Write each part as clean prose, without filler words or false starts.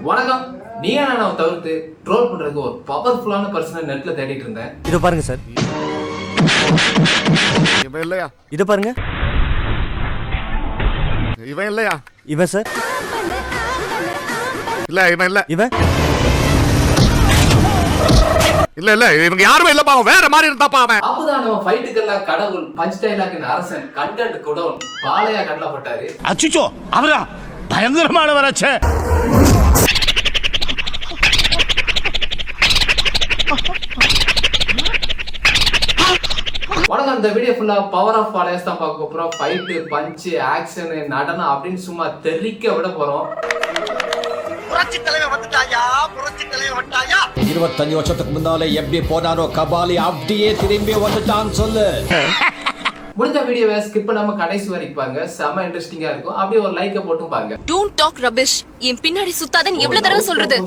வணக்கம். நீயா நான் தவிர்த்து ட்ரோல் பண்றதுக்கு ஒரு பவர்ஃபுல்லான பர்சனை நெட்ல தேடிட்டு இருந்தேன். இத பாருங்க சார். இவன் இல்லையா? இத பாருங்க. இவன் இல்லையா? இவன் சார். இல்ல இவன் இல்ல. இவன் இல்ல இல்ல இவங்க யாருமே இல்லப்பா. அவன் வேற மாதிரி இருந்தாப்பா அவன். அப்பதான் நம்ம ஃபைட்டுக்கெல்லாம் கடவுள், பஞ்ச் டைலாக்கின் அரசன், கண்டென்ட் குடோன் பாலையா கண்டப்பட்டாரு. அச்சுச்சோ அவரா பயங்கரமானவராச்சே. வணக்கம். இந்த வீடியோ ஃபுல்லா பவர் ஆஃப் பாலையாஸ் தான் பார்க்க போறோம். ஃபைட்டு, பஞ்ச், ஆக்ஷன், நடனம் அப்படின்னு சும்மா தெறிக்க விட போறோம். 25 வருஷத்துக்கு முன்னாலே எப்படி போனாரோ கபாலி அப்படியே திரும்பி வந்துட்டான்னு சொல்லு. முடிஞ்ச வீடியோவை ஸ்கிப் பண்ணாம கடைசி வரைக்கும் பாருங்க. செம இன்ட்ரெஸ்டிங்கா இருக்கும். அப்படியே ஒரு லைக்க போட்டு பாருங்க. Don't talk rubbish. என் பின்னாடி சுத்தாதன்னு எவ்வளவு தடவை சொல்றது?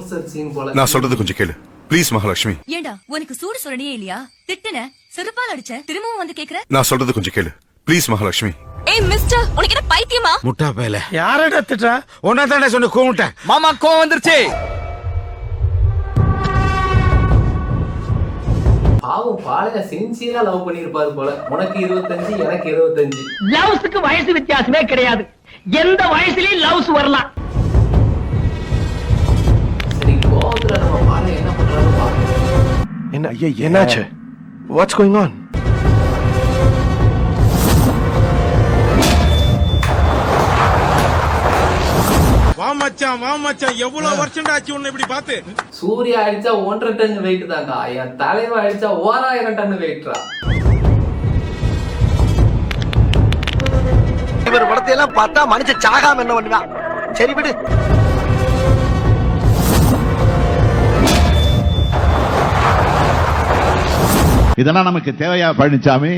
நான் சொல்றது கொஞ்சம் கேளு ப்ளீஸ் மகாலட்சுமி. ஏண்டா உனக்கு சூடு சொரணியே இல்லையா? திட்டுன, செருப்பால் அடிச்ச, திரும்பவும் வந்து கேக்குற? நான் சொல்றது கொஞ்சம் கேளு ப்ளீஸ் மகாலட்சுமி. ஏய் மிஸ்டர், உனக்கு என்ன பைத்தியமா? முட்டா பேல யாரடா திட்டா? ஒன்னா தானே சொன்ன கூமுட்டேன். மாமா கோவம் வந்துருச்சு. பாவம் பாலையா சின்சியரா லவ் பண்ணிருப்பாரு போல. உனக்கு 25, எனக்கு 25. லவ்ஸ்க்கு வயசு வித்தியாசமே கிடையாது. எந்த வயசுலயும் லவ்ஸ் வரலாம். சரி, கோவத்துல நம்ம பாலையா என்ன பண்றாரு பாருங்க. என்ன என்னாச்சு? What's going on? வா மச்சான் எவ்வளவு வருஷம் ஆச்சு உன்னை இப்படி பார்த்து. சூர்யா அடிச்சா 1.5 டன் வெயிட் தான்டா. என் தலைவன் அடிச்சா 1000 டன் வெயிட்ரா. இவர் படத்தை எல்லாம் பார்த்தா மனுஷன் சாகாம என்ன பண்ணுவான்? சரி விடு. இதெல்லாம் நமக்கு தேவையா பழனிசாமி?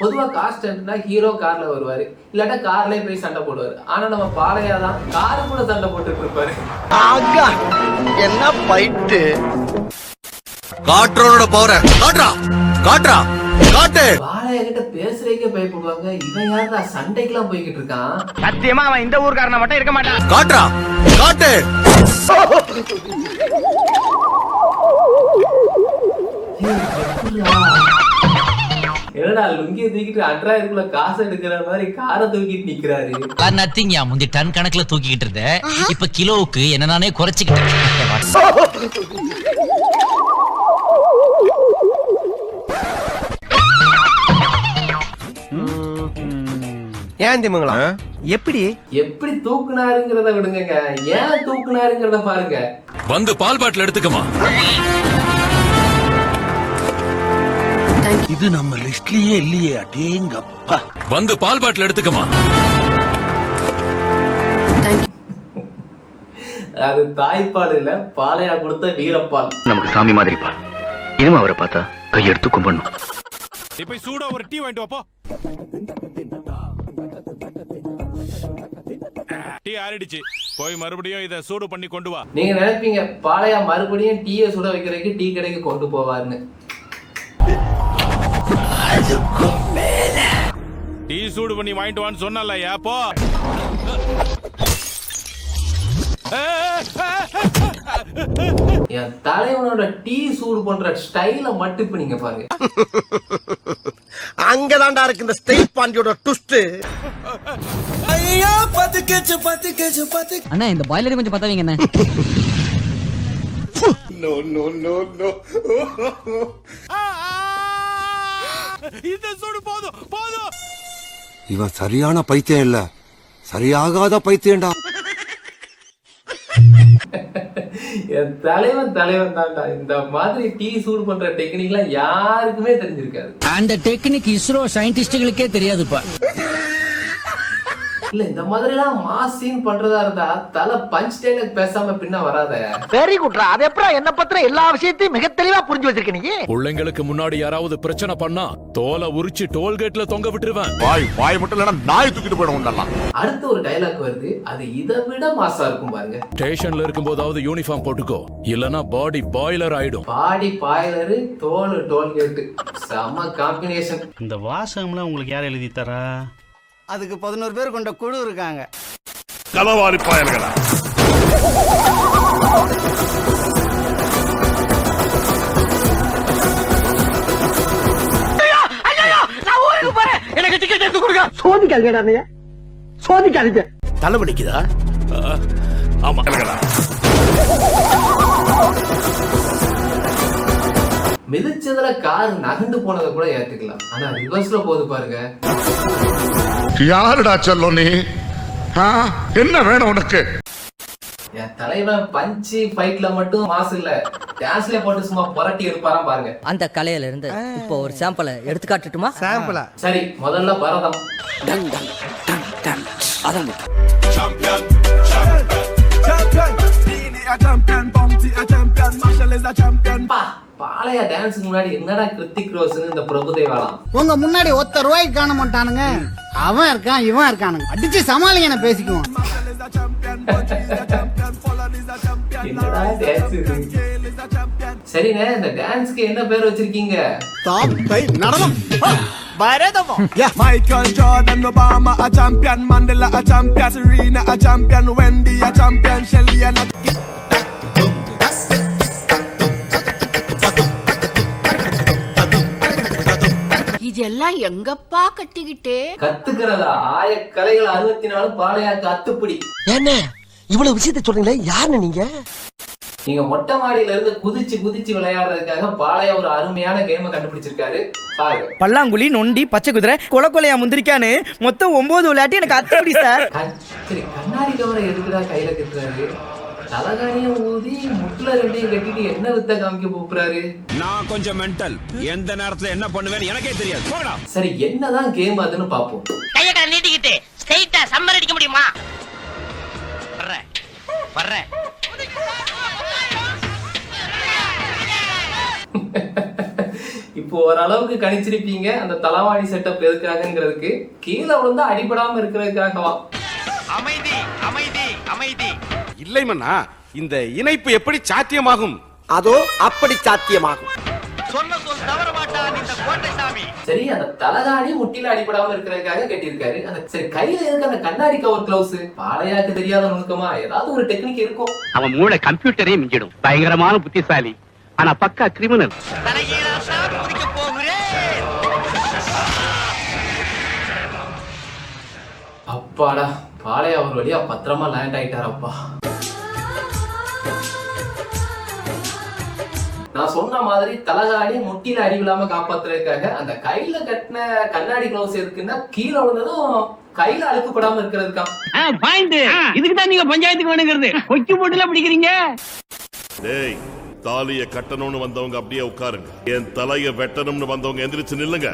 பொதுவா காஸ்டன்ட்னா ஹீரோ கார்ல வருவாரு, இல்லாட்டா கார்லயே போய் சண்டை போடுவாரு. ஆனா நம்ம பாலையா தான் காரு கூட சண்டை போட்டுட்டு இருப்பாரு. ஆகா என்ன பைட்டு. காற்றோட பவர காட்றா காட்றா காட்டு. பாலையா கிட்ட பேசுறதுக்கே பயப்படுவாங்க. இவன் யாருடா சண்டைக்கெல்லாம் போய்கிட்டு இருக்கான்? சத்தியமா அவன் இந்த ஊர்க்காரனா மட்டும் இருக்க மாட்டான். காட்றா காட்டு. என்னடா லுங்கிய தூக்கிட்டு 2000 காசு எடுக்கிற மாதிரி காரை தூக்கிட்டு நிக்கிறாரு. நத்திங் யா. முந்தி டன் கணக்குல தூக்கிட்டு இருந்தேன், இப்ப கிலோவுக்கு என்ன நானே குறைச்சிக்கிட்டேன். ஏன் திமுங்களா? எப்படி எப்படி தூக்குனாருங்கிறத விடுங்க, ஏன் தூக்குனாருங்கிறத பாருங்க. வந்து பால் பாட்டில் எடுத்துக்கமா. இது நம்ம லிஸ்ட்லயே இல்லையே. அடேங்கப்பா. வந்து பால் பாட்டில் எடுத்துக்கமா. அது தாய்ப்பால் இல்ல, பாலையா கொடுத்த வீரப்பால். நமக்கு சாமி மாதிரி பால். இனிமே அவரை பார்த்தா கையெடுத்து கும்பிடணும். இப்ப சூடா ஒரு டீ வாங்கிட்டு வாப்போ. டீ ஆறிடுச்சு, போய் மறுபடியும் இத சூடு பண்ணி கொண்டு வா. நீங்க நினைப்பீங்க பாலையா மறுபடியும் டீயை சுட வைக்கிறதுக்கு டீ கடைக்கு கொண்டு போவாருன்னு. டீ சூடு பண்ணி வாங்கிட்டு வான்னு சொன்னல. ஏப்போ என் தலைவனோட டீ சூடு பண்ற ஸ்டைல மட்டும் இப்ப நீங்க பாருங்க. அங்கதான்டா இருக்கு இந்த ஸ்டேட் பாண்டியோட ட்விஸ்ட். ஐயா பத்து அண்ணா இந்த பாய்லர் கொஞ்சம் பத்தவீங்க என்ன? No no no no. இந்த சூடு போதும் போதும். இவன் சரியான பைத்தியம் இல்ல, சரியாகாத பைத்தியம்டா. என் தலைவன் தான்டா. இந்த மாதிரி டீ சூடு பண்ற டெக்னிக்லாம் யாருக்குமே தெரிஞ்சிருக்காது. அந்த டெக்னிக் இஸ்ரோ சயின்டிஸ்டுகளுக்கே தெரியாதுப்பா. இல்ல இந்த மாதிரி எல்லாம் மாசின் பண்றதா இருந்தா தலை பஞ்ச் டைலாக் பேசாம பின்ன வராத. வெரி குட்ரா. அது எப்பறம் என்ன பத்திர எல்லா விஷயத்தையும் மிக தெளிவா புரிஞ்சு வச்சிருக்க நீ. பிள்ளைங்களுக்கு முன்னாடி யாராவது பிரச்சனை பண்ணா தோலை உரிச்சு டோல்கேட்ல தொங்க விட்டுருவேன். வாய் மட்டும் இல்லனா நாய் தூக்கிட்டு போயிடும். அடுத்து ஒரு டைலாக் வருது, அது இதை விட மாசா இருக்கும் பாருங்க. ஸ்டேஷன்ல இருக்கும்போதாவது யூனிஃபார்ம் போட்டுக்கோ, இல்லனா பாடி பாய்லர் ஆயிடும். பாடி பாய்லரு, தோல் டோல்கேட், செம காம்பினேஷன். இந்த வாசகம்லாம் உங்களுக்கு யார் எழுதி தரா? அதுக்கு 11 பேர் கொண்ட குழு இருக்காங்க. களவாரி பாயல்களா. சோதிக்காதீங்க சோதிக்காதீங்க. தலைவலிக்குதா? ஆமா. மிதிச்சதுல கார் நகர்ந்து போனதை கூட ஏத்துக்கலாம், ஆனா ரிவர்ஸ்ல போகுது பாருங்க. யாருடா சொல்லும் நீ? என்ன வேணும் உனக்கு? என் தலைவன் பஞ்சி ஃபைட்ல மட்டும் மாசு இல்ல, டான்ஸ்ல போட்டு சும்மா புரட்டி இருப்பாராம் பாருங்க. அந்த கலையில இருந்து இப்போ ஒரு சாம்பிளை எடுத்து காட்டுட்டுமா? சாம்பிளா? சரி, முதல்ல பரதம். பாலையா டான்ஸுக்கு முன்னாடி என்னடா கிருத்திக் ரோஷன் இந்த பிரபுதேவாலாம் உங்க முன்னாடி ஒத்த ரூபாய்க்கு காண மாட்டானுங்க. அவன் இருக்கான் இவன் இருக்கானுங்க, அடிச்சு சமாளிங்க பேசிக்குவோம். என்னடா டான்ஸ் இது? சரிங்க, இந்த டான்ஸ்க்கு என்ன பேர் வச்சிருக்கீங்க? நடனம். Michael Jordan, Obama a champion, Mandela a champion, Serena a champion, Wendy a champion, Shelly a இதெல்லாம் எங்கப்பா கட்டிக்கிட்டே கத்துக்கிறதா? ஆயக்கலைகள் 64 பாலையாக்கு அத்துப்படி. என்ன இவ்வளவு விஷயத்தை சொல்றீங்களே, யாருன்னு நீங்க? நீங்க மொட்டை மாடியில இருந்து குதிச்சு குதிச்சு விளையாடுறதுக்காக பாலையா ஒரு அருமையான கேமை கண்டுபிடிச்சிருக்காரு பாருங்க. பல்லாங்குழி, நொண்டி, பச்சை குதிரை, கொலையா முந்திரிக்கான்னு மொத்தம் 9 விளையாட்டு எனக்கு அத்தப்படி சார். சரி, கண்ணாடி கவரை எதுக்குடா கையில கட்டுறாரு? தலகாணியும் ஊதி முட்டுல ரெண்டையும் கட்டிட்டு என்ன வித்த காமிக்க போறாரு? நான் கொஞ்சம் மென்டல், எந்த நேரத்துல என்ன பண்ணுவேன்னு எனக்கே தெரியாது. போடா. சரி, என்னதான் கேம் அதுன்னு பாப்போம். கைய கால நீட்டிக்கிட்டு ஸ்ட்ரைட்டா சம்மர் அடிக்க முடியுமா? வர்றேன். இப்போ ஓரளவுக்கு கணிச்சிருப்பீங்க அந்த தலவாணி செட்டப் எதுக்காகங்கிறதுக்கு. கீழே விழுந்தா அடிபடாம இருக்கிறதுக்காகவா? அமைதி அமைதி அமைதி. இல்லை மன்னா, இந்த இணைப்பு எப்படி சாத்தியமாகும்? அதோ அப்படி சாத்தியமாகும். சொன்ன சொல் தவற மாட்டான் இந்த கோட்டை சாமி. சரி, அந்த தலகாணி முட்டில அடிபடாம இருக்கிறதுக்காக கட்டியிருக்காரு. அந்த சரி, கையில இருக்க அந்த கண்ணாடி கவர் கிளவுஸ் பாலையாக்கு தெரியாத நுணுக்கமா ஏதாவது ஒரு டெக்னிக் இருக்கும். அவன் மூளை கம்ப்யூட்டரே மிஞ்சிடும். பயங்கரமான புத்திசாலி, ஆனா பக்கா கிரிமினல். அப்பாடா, பாலையா ஒரு வழியா பத்திரமா லேண்ட் ஆயிட்டாரப்பா. நான் சொன்ன மாதிரி தலகாணி முட்டில அடி விழாம காப்பாத்துறதுக்காக அந்த கையில கட்டின கண்ணாடி கிளவுஸ் இருக்குன்னா கீழே விழுந்ததும் கையில அழுக்கப்படாம இருக்கிறதுக்கா. இதுக்குதான் நீங்க பஞ்சாயத்துக்கு வேணுங்கிறது. கொக்கி போட்டுல பிடிக்கிறீங்க. டேய், தாலிய கட்டணும்னு வந்தவங்க அப்படியே உட்காருங்க. என் தலைய வெட்டணும்னு வந்தவங்க எந்திரிச்சு நில்லுங்க.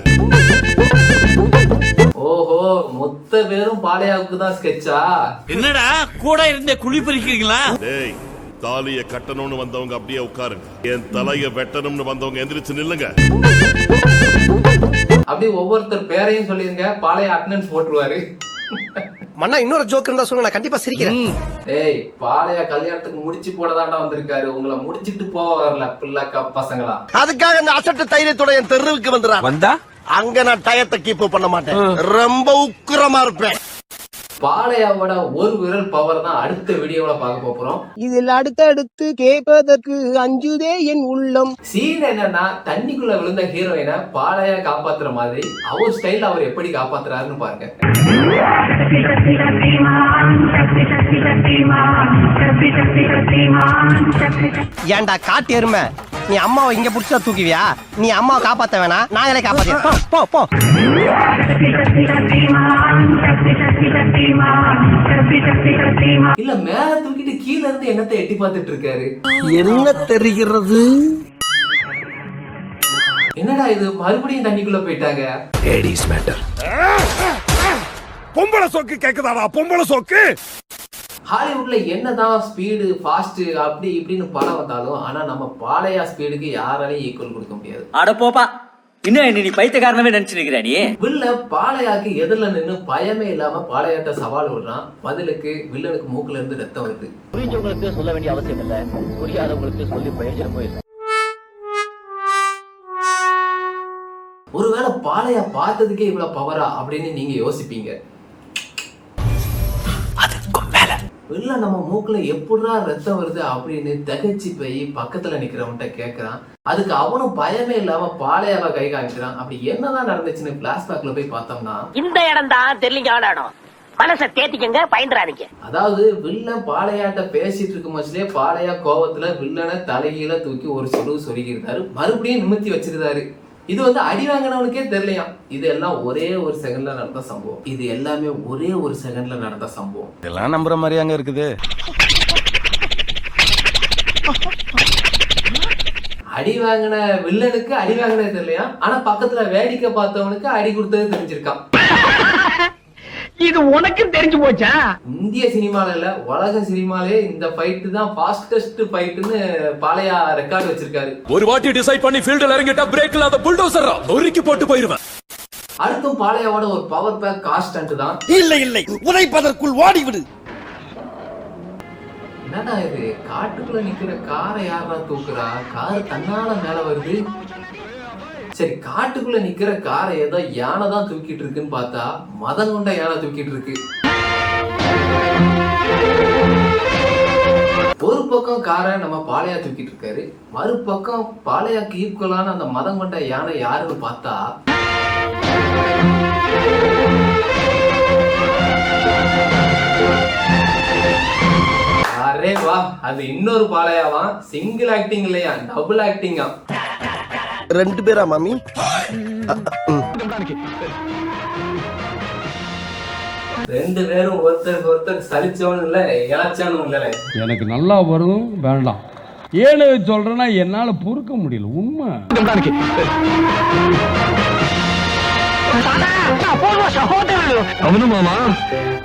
ஓஹோ, மொத்த பேரும் பாலையாவுக்கு தான் ஸ்கெட்சா? என்னடா கூட இருந்தே குழி பறிக்கிறீங்களா? டேய், தாலிய கட்டணும்னு வந்தவங்க அப்படியே உட்காருங்க. என் தலைய வெட்டணும்னு வந்தவங்க எந்திரிச்சு நில்லுங்க. அப்படி ஒவ்வொருத்தர் பேரையும் சொல்லிருங்க, பாலையா அட்டெண்டன்ஸ் போட்டுருவாரு. மன்னா இன்னொரு ஜோக் இருந்தா சொல்லுங்க, நான் கண்டிப்பா சிரிக்கிறேன். ஏய், பாலையா கல்யாணத்துக்கு முடிச்சு போடதாண்டா வந்திருக்காரு, உங்களை முடிச்சிட்டு போக வரல பிள்ளைக்கா பசங்களா. அதுக்காக அந்த அசட்டு தைரியத்தோட என் தெருவுக்கு வந்துடுறான். வந்தா அங்க நான் டயத்தை கீப் பண்ண மாட்டேன், ரொம்ப உக்கிரமா இருப்பேன். பாலையாவோட ஒரு விரல் பவர் தான் அடுத்த வீடியோல பார்க்க போறோம். இதில் அடுத்தடுத்து கேட்பதற்கு அஞ்சுதே என் உள்ளம். சீன் என்னன்னா, தண்ணிக்குள்ள விழுந்த ஹீரோயினை பாலையா காப்பாத்துற மாதிரி அவர் ஸ்டைல் அவர் எப்படி காப்பாத்துறாருன்னு பாருங்க. ஏன்டா காட்டு எருமை, நீ அம்மாவை இங்க புடிச்சா தூக்குவியா? நீ அம்மாவை காப்பாத்த வேணா, நாங்களே காப்பாத்த. போ போ. இல்ல, மேல தூக்கிட்டு கீழ இருந்து என்னத்தை எட்டி பார்த்துட்டு இருக்காரு. என்ன தெரிகிறது? என்னடா இது, மறுபடியும் தண்ணிக்குள்ள போயிட்டாங்க. Ladies matter. பொம்பளை சோக்கு கேக்குதாடா? பொம்பளை சோக்கு. ஹாலிவுட்ல என்னதான் ஸ்பீடு ஃபாஸ்ட் அப்படி இப்படின்னு படம் வந்தாலும், ஆனா நம்ம பாலையா ஸ்பீடுக்கு யாராலையும் ஈக்குவல் கொடுக்க முடியாது. அட போப்பா, இன்னும் நீ பைத்தியக்காரனவே நினைச்சு நிக்கிற நீ. வில்ல பாலையாக்கு எதிரில நின்னு பயமே இல்லாம பாலையாட்ட சவால் விடுறான். பதிலுக்கு வில்லனுக்கு மூக்குல இருந்து ரத்தம் வருது. புரிஞ்சவங்களுக்கு சொல்ல வேண்டிய அவசியம் இல்ல, புரியாதவங்களுக்கு சொல்லி பிரயோஜனம் போயிடும். ஒருவேளை பாலையா பார்த்ததுக்கே இவ்வளவு பவரா அப்படின்னு நீங்க யோசிப்பீங்க. அதுக்கும் மேல இல்ல நம்ம மூக்குல எப்படிடா ரத்தம் வருது அப்படின்னு திகைச்சு போய் பக்கத்துல நிக்கிறவன்ட்ட கேக்குறான். அதுக்கு அவனும் பயமே இல்லாம பாளையாவ கை காமிக்கிறான். அப்படி என்னதான் நடந்துச்சுன்னு பிளாஷ்பேக்ல போய் பார்த்தோம்னா, இந்த இடம் தான் தெரியல இடம், மனசை தேத்திக்கங்க, பயந்துறாதீங்க. அதாவது வில்லன் பாளையாட்ட பேசிட்டு இருக்கும் போதுலயே பாளையா கோவத்துல வில்லனை தலைகீழ தூக்கி ஒரு சொருகிருந்தாரு, மறுபடியும் நிமித்தி வச்சிருந்தாரு. இது வந்து அடி வாங்கினவனுக்கே தெரியலையாம். இது எல்லாம் ஒரே ஒரு செகண்ட்ல நடந்த சம்பவம். இது எல்லாமே ஒரே ஒரு செகண்ட்ல நடந்த சம்பவம். இதெல்லாம் நம்புற மாதிரி அங்க இருக்குது. அடி வாங்கின வில்லனுக்கு அடி வாங்கினது தெரியலையா, ஆனா பக்கத்துல வேடிக்கை பார்த்தவனுக்கு அடி கொடுத்தது தெரிஞ்சிருக்கான். இது உனக்கு தெரிஞ்சு போச்சா? இந்திய சினிமால இல்ல, உலக சினிமாலே இந்த ஃபைட் தான் ஃபாஸ்டஸ்ட் ஃபைட்னு பாளையா ரெக்கார்ட் வச்சிருக்காரு. ஒரு வாட்டி டிசைட் பண்ணி ஃபீல்ட்ல இறங்கிட்டா பிரேக் இல்லாத புல்டோசர் நொறுக்கி போட்டு போயிருவேன். அடுத்தும் பாளையாவோட ஒரு பவர் பேக் கான்ஸ்டன்ட் தான். இல்லை உதைப்பதற்குள் ஓடிவிடு. என்னடா இது, காட்டுக்குள்ள நிக்கிற காரை யாரா தூக்குறா? கார் தன்னால மேல வருது. சரி, காட்டுக்குள்ள நிக்கிற காரை ஏதோ யானை தான் தூக்கிட்டு இருக்குன்னு பார்த்தா மதம் கொண்ட யானை தூக்கிட்டு இருக்கு. ஒரு பக்கம் காரை நம்ம பாளையா தூக்கிட்டு இருக்காரு, மறுபக்கம் பாளையாக்கு ஈக்குவலான அந்த மதம் கொண்ட யானை யாருன்னு பார்த்தா அரே வா, அது இன்னொரு பாளையாவா. சிங்கிள் ஆக்டிங் இல்லையா, டபுள் ஆக்டிங்கா. ரெண்டு பேரா மாமி? ரெண்டு பேரும் ஒருத்தருக்கு ஒருத்தர் சலிச்சவனும் இல்ல, இழைச்சவனும் இல்ல. எனக்கு நல்லா வரும் வேண்டாம், ஏழு சொல்றேன்னா என்னால பொறுக்க முடியல. உண்மை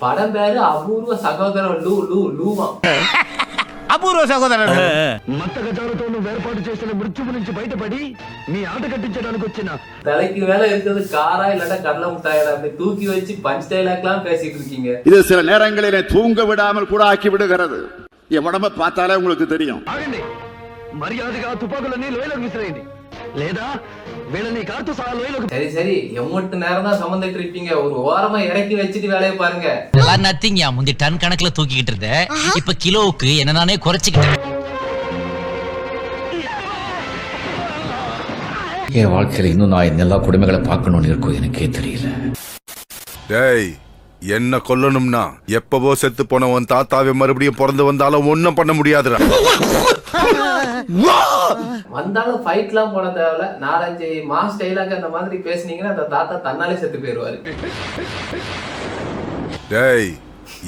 படம் பேரு அபூர்வ சகோதரன் லூ லூ லூவா. అపూర్వ సహోదరుడు మత గజాలతోనూ ఏర్పాటు చేసిన మృత్యువు నుంచి బయటపడి మీ ఆట కట్టించడానికి వచ్చిన தலைக்கு மேல இருக்கிறது காரா இல்லாட்டா கடலை முட்டாயிடா அப்படி தூக்கி வச்சு பஞ்ச் டைலாக்லாம் பேசிட்டு இருக்கீங்க. இது சில நேரங்களிலே தூங்க விடாமல் கூட ஆக்கி விடுகிறது. என் உடம்ப பார்த்தாலே உங்களுக்கு தெரியும். ఆగండి, మర్యాదగా తుపాకులన్నీ లోయలోకి విసిరేయండి, లేదా వీళ్ళని కాటు సహా లోయలోకి. சரி சரி, எம்மட்டு நேரம் தான் சம்மந்திட்டு இருப்பீங்க, ஒரு ஓரமா இறக்கி வச்சுட்டு வேலையை பாருங்க. இதெல்லாம் நத்திங்க. முந்தி டன் கணக்குல தூக்கிக்கிட்டு இருந்த, இப்ப கிலோவுக்கு என்ன நானே குறைச்சிக்கிட்டேன். என் வாழ்க்கையில இன்னும் நான் இந்த எல்லா கொடுமைகளை பார்க்கணும்னு இருக்கோ எனக்கே தெரியல. டேய், என்ன கொல்லணும்னா எப்பவோ செத்து போனவன் தாத்தாவை மறுபடியும் பிறந்து வந்தாலும் ஒன்னும் பண்ண முடியாதுடா. வந்தாலும் ஃபைட்லாம் போட தேவையில்ல, 4-5 மாஸ் டைலாக் அந்த மாதிரி பேசுனீங்கன்னா அந்த தாத்தா தன்னாலே செத்து போயிருவாரு. டேய்,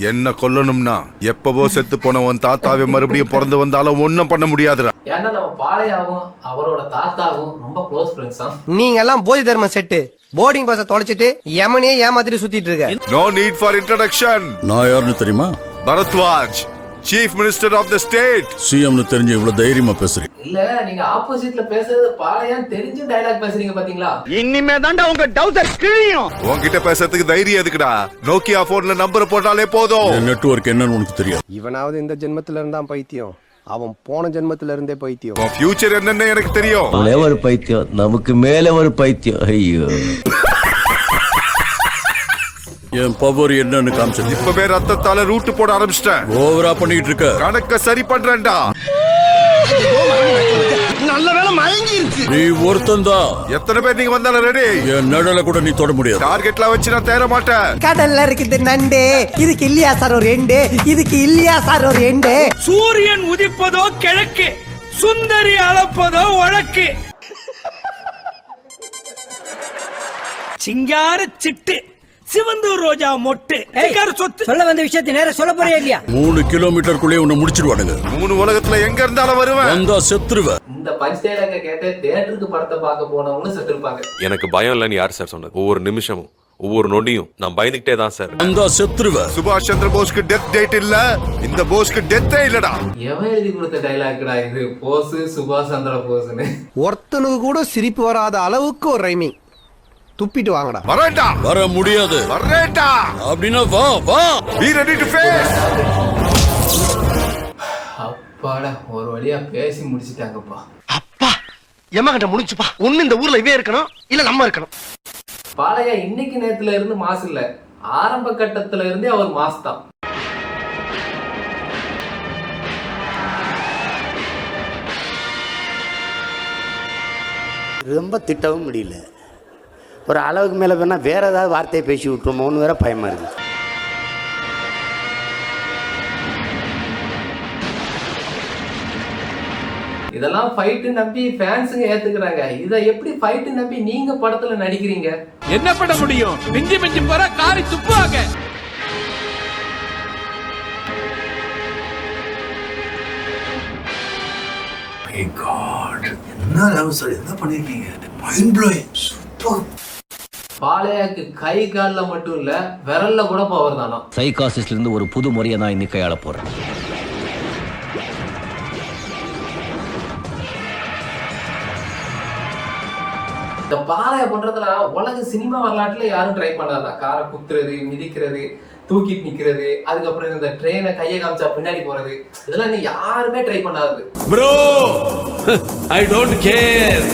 என்ன கொல்லணும்னா எப்பவோ செத்து போனவன் தாத்தாவை மறுபடியும் பிறந்து வந்தாலும் ஒன்னும் பண்ண முடியாதுடா. ஏன்னா நம்ம பாளையாவும் அவரோட தாத்தாவும் ரொம்ப க்ளோஸ் ஃப்ரெண்ட்ஸ் தான். நீங்க எல்லாம் போதி தர்ம செட்டு போர்டிங் பாஸ தொலைச்சிட்டு யமனே ஏமாத்திட்டு சுத்திட்டு இருக்க. No need for introduction. நான் யாருன்னு தெரியுமா? Bharadwaj, chief minister of the state. சிஎம்னு தெரிஞ்சு இவ்வளவு தைரியமா பேசுறீங்க. இல்ல, நீங்க ஆப்போசிட்ல பேசுறது பாளையான்னு தெரிஞ்சு டைலாக் பேசுறீங்க பாத்தீங்களா? இனிமே தாண்டா உங்க டவுசர் கிழியும். உன்கிட்ட பேசுறதுக்கு தைரியம் எதுக்குடா? நோக்கியா போன்ல நம்பர் போட்டாலே போதும். நெட்வொர்க் என்னன்னு உனக்கு தெரியும். இவனாவது இந்த ஜென்மத்துல இருந்தா பைத்தியம், அவன் போன ஜென்மத்துல இருந்தே பைத்தியம். உன் ஃபியூச்சர் என்னன்னு எனக்கு தெரியும். ஒரு பைத்தியம், நமக்கு மேல ஒரு பைத்தியம். ஐயோ, என் பவர் என்னன்னு காமிச்சது. இப்பவே ரத்தத்தால ரூட் போட ஆரம்பிச்சிட்டேன். ஓவரா பண்ணிட்டு இருக்க. கணக்க சரி பண்றேன்டா. நல்ல வேளை மயங்கிருச்சு. நீ ஒருத்தன்தான். எத்தனை பேர் நீங்க வந்தாலும் ரெடி. என் நடுல கூட நீ தொட முடியாது. டார்கெட்லாம் வச்சு நான் தேர மாட்டேன். கடல்ல இருக்குது நண்டு, இதுக்கு இல்லையா சார் ஒரு எண்டு, இதுக்கு இல்லையா சார் ஒரு எண்டு. சூரியன் உதிப்பதோ கிழக்கு, சுந்தரி அளப்பதோ வழக்கு. சிங்கார சிட்டு, சிவந்தூர் ரோஜா மொட்டு. சொல்ல வந்த விஷயத்தை நேர சொல்ல போறியா இல்லையா? 3 கிலோமீட்டருக்குள்ளே உன்னை முடிச்சிடுவானுங்க. 3 உலகத்துல எங்க இருந்தாலும் வருவேன். வந்தா செத்துருவேன். இந்த பஞ்ச் டைலாக்க கேட்டு தியேட்டருக்கு படத்தை பார்க்க போனவங்களும் செத்து இருப்பாங்க. எனக்கு பயம் இல்லைன்னு யார் சார் சொன்னது? ஒவ்வொரு நிமிஷமும் ஒவ்வொரு நொடியும் நான் பயந்துகிட்டே தான் சார். வந்தா செத்துருவேன். சுபாஷ் சந்திர போஸ்க்கு டெத் டேட் இல்ல, இந்த போஸ்க்கு டெத்தே இல்லடா. எவன் எழுதி கொடுத்த டைலாக்டா இது? போஸ் சுபாஷ் சந்திர போஸ்னு. ஒருத்தனுக்கு கூட சிரிப்பு வராத அளவுக்கு ஒரு ரைமிங். துப்பிட்டு வாங்கடா. வரேன்டா. வர முடியாது. வரேன்டா. அப்படின்னா வா வா. Be ready to face. அப்பாடா, ஒரு வழியா பேசி முடிச்சிட்டாங்கப்பா. அப்பா எம்மகிட்ட முடிச்சுப்பா. ஒண்ணு இந்த ஊர்ல இவே இருக்கணும், இல்ல நம்ம இருக்கணும். பாளையா இன்னைக்கு நேத்துல இருந்து மாசு இல்ல, ஆரம்ப கட்டத்துல இருந்தே அவர் மாஸ் தான். ரொம்ப திட்டவும் முடியல. ஒரு அளவுக்கு மேலே வேணால் வேறு ஏதாவது வார்த்தையை பேசி விட்டுருமோன்னு வேற பயமாக இருக்குது. இதெல்லாம் ஃபைட் நம்பி ஃபேன்ஸுங்க ஏத்துக்கிறாங்க. இத எப்படி ஃபைட் நம்பி நீங்க படத்துல நடிக்கிறீங்க? என்ன பண்ண முடியும்? மிஞ்சி மிஞ்சி போற காரி துப்புவாங்க. மை காட், என்ன லவ் சார், என்ன பண்ணிருக்கீங்க? Mind blowing, super. பாளையாக்கு கை கால்ல மட்டும் இல்ல, விரல்ல கூட பவர் தானா. சைக்காசிஸ்ட்ல இருந்து ஒரு புது முறையை நான் இன்னைக்கு கையாள போறேன். இந்த பாளைய பண்றதுல உலக சினிமா வரலாற்றுல யாரும் ட்ரை பண்ணாதா? காரை குத்துறது, மிதிக்கிறது, தூக்கிட்டு நிக்கிறது, அதுக்கப்புறம் இந்த ட்ரெயினை கையை காமிச்சா பின்னாடி போறது, இதெல்லாம் நீ யாருமே ட்ரை பண்ணாது. Bro, I don't care.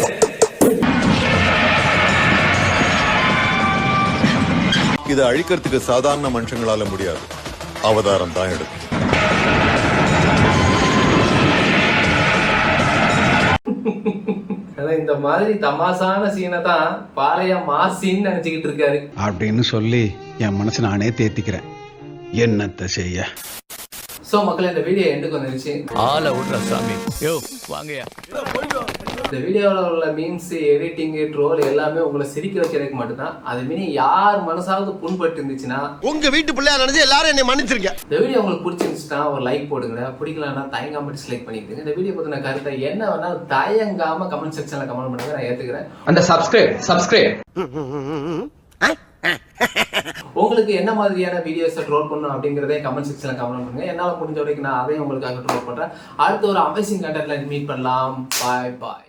இதை அழிக்கிறதுக்கு சாதாரண மனுஷங்களால முடியாது, அவதாரம் தான் எடுக்கும். இந்த மாதிரி தமாசான சீனை தான் பாளைய மாசின்னு நினைச்சுக்கிட்டு இருக்காரு அப்படின்னு சொல்லி என் மனசு நானே தேத்திக்கிறேன். என்னத்த செய்ய? சோ மக்களே, இந்த வீடியோ எண்டுக்கு வந்துருச்சு. ஆள விடுற சாமி. யோ வாங்கயா. இந்த வீடியோவில் உள்ள மீம்ஸ், எடிட்டிங், ட்ரோல் எல்லாமே உங்களை சிரிக்க வைக்கிறதுக்கு மட்டும்தான். அது மீறி யார் மனசாவது புண்பட்டு இருந்துச்சுன்னா உங்க வீட்டு பிள்ளையா நினைச்சு எல்லாரும் என்னை மன்னிச்சிருங்க. இந்த வீடியோ உங்களுக்கு பிடிச்சிருந்துச்சுன்னா ஒரு லைக் போடுங்க. பிடிக்கலன்னா தயங்காம டிஸ்லைக் பண்ணிக்கிடுங்க. இந்த வீடியோ பத்தின கருத்தை என்ன வேணாலும் தயங்காம கமெண்ட் செக்ஷன்ல கமெண்ட் பண்ணுங்க, நான் ஏத்துக்கிறேன். அந்த சப்ஸ்கிரைப் உங்களுக்கு என்ன மாதிரியான வீடியோஸை ட்ரோல் பண்ணணும் அப்படிங்கறதே கமெண்ட் செக்ஷன்ல கமெண்ட் பண்ணுங்க. என்னால முடிஞ்ச வரைக்கும் நான் அதையும் உங்களுக்காக ட்ரோல் பண்றேன். அடுத்த ஒரு அமேசிங் கண்டென்ட்ல மீட் பண்ணலாம். பாய் பாய்.